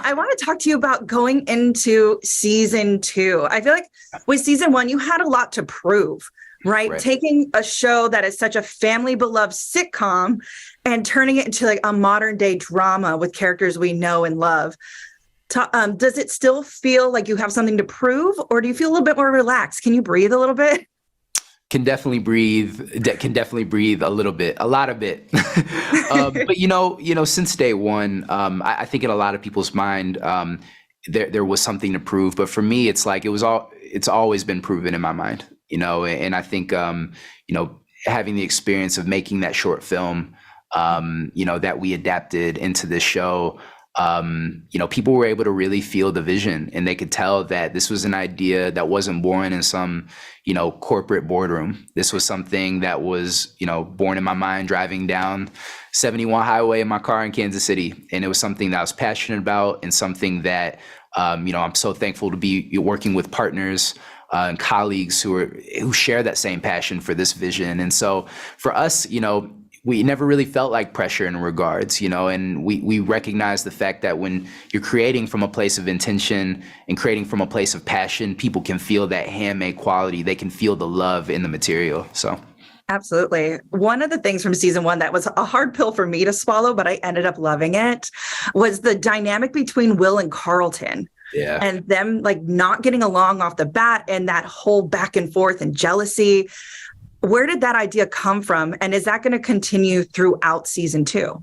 I want to talk to you about going into season 2. I feel like with season 1, you had a lot to prove, right? Right. Taking a show that is such a family beloved sitcom and turning it into like a modern day drama with characters we know and love. Does it still feel like you have something to prove, or do you feel a little bit more relaxed? Can you breathe a little bit? Can definitely breathe a little bit, a lot of it. But since day one, I think in a lot of people's mind, there was something to prove. But for me, it's like it's always been proven in my mind, and I think, having the experience of making that short film, that we adapted into this show, people were able to really feel the vision, and they could tell that this was an idea that wasn't born in some, corporate boardroom. This was something that was, born in my mind driving down 71 highway in my car in Kansas City. And it was something that I was passionate about, and something that, I'm so thankful to be working with partners and colleagues who share that same passion for this vision. And so for us, we never really felt like pressure in regards, and we recognize the fact that when you're creating from a place of intention and creating from a place of passion, people can feel that handmade quality. They can feel the love in the material. So. Absolutely. One of the things from season 1 that was a hard pill for me to swallow, but I ended up loving it, was the dynamic between Will and Carlton. Yeah. And them like not getting along off the bat, and that whole back and forth and jealousy. Where did that idea come from? And is that going to continue throughout season 2?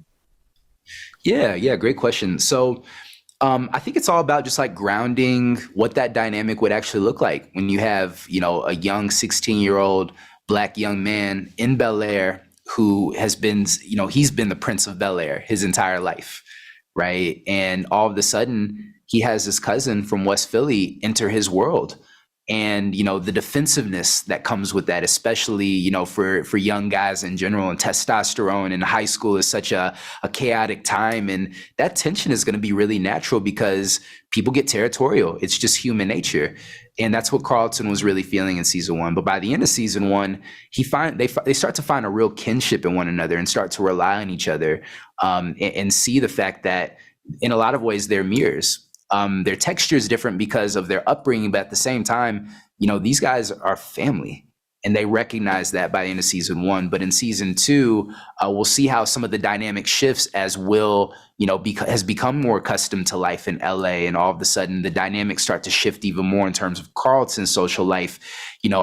Yeah, great question. So I think it's all about just like grounding what that dynamic would actually look like when you have, a young 16-year-old Black young man in Bel-Air who has been, he's been the Prince of Bel-Air his entire life, right? And all of a sudden, he has his cousin from West Philly enter his world. And, the defensiveness that comes with that, especially, for young guys in general, and testosterone in high school is such a chaotic time. And that tension is going to be really natural because people get territorial. It's just human nature. And that's what Carlton was really feeling in season 1. But by the end of season 1, they start to find a real kinship in one another and start to rely on each other, and see the fact that in a lot of ways they're mirrors. Their texture is different because of their upbringing, but at the same time, these guys are family, and they recognize that by the end of season 1. But in season 2, we'll see how some of the dynamic shifts as Will, has become more accustomed to life in LA, and all of a sudden the dynamics start to shift even more in terms of Carlton's social life.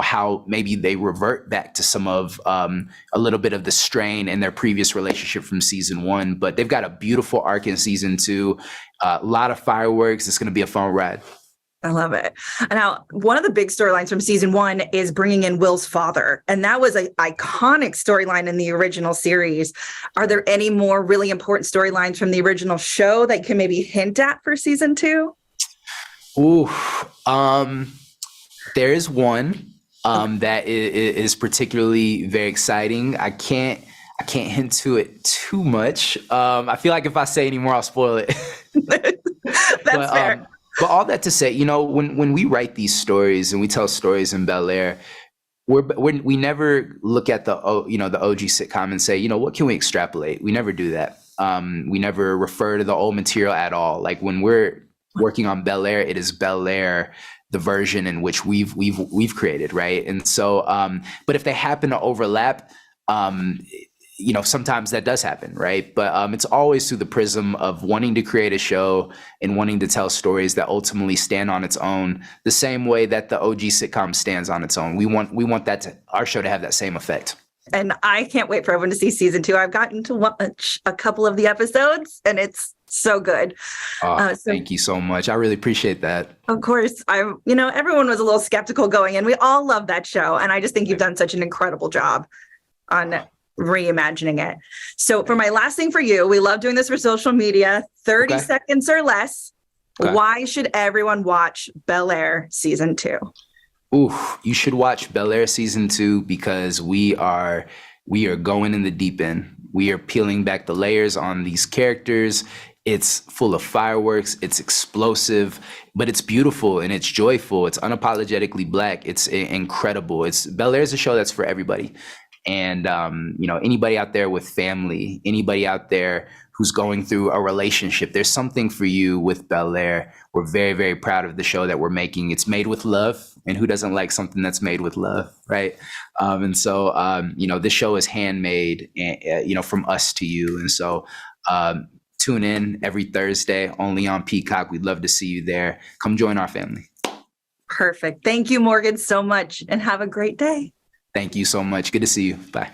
How maybe they revert back to some of a little bit of the strain in their previous relationship from season 1. But they've got a beautiful arc in season 2. A lot of fireworks. It's going to be a fun ride. I love it. Now, one of the big storylines from season 1 is bringing in Will's father. And that was an iconic storyline in the original series. Are there any more really important storylines from the original show that you can maybe hint at for season 2? Ooh, there is one that is particularly very exciting. I can't hint to it too much. I feel like if I say any more, I'll spoil it. That's fair. But all that to say, when we write these stories and we tell stories in Bel-Air, we never look at the OG sitcom and say, what can we extrapolate? We never do that. We never refer to the old material at all. Like when we're working on Bel-Air, it is Bel-Air, the version in which we've created, right? And so, but if they happen to overlap, sometimes that does happen, right? But it's always through the prism of wanting to create a show and wanting to tell stories that ultimately stand on its own, the same way that the OG sitcom stands on its own. We want our show to have that same effect. And I can't wait for everyone to see season 2. I've gotten to watch a couple of the episodes, and it's so good. Thank you so much. I really appreciate that. Of course, everyone was a little skeptical going in. We all love that show, and I just think you've done such an incredible job on reimagining it. So for my last thing for you, we love doing this for social media, 30 seconds or less. Okay. Why should everyone watch Bel-Air season 2? Ooh, you should watch Bel-Air season 2 because we are going in the deep end. We are peeling back the layers on these characters. It's full of fireworks. It's explosive, but it's beautiful and it's joyful. It's unapologetically Black. It's incredible. Bel-Air is a show that's for everybody. And, anybody out there with family, anybody out there who's going through a relationship, there's something for you with Bel-Air. We're very, very proud of the show that we're making. It's made with love, and who doesn't like something that's made with love, right? This show is handmade, from us to you. And so tune in every Thursday, only on Peacock. We'd love to see you there. Come join our family. Perfect. Thank you, Morgan, so much, and have a great day. Thank you so much. Good to see you. Bye.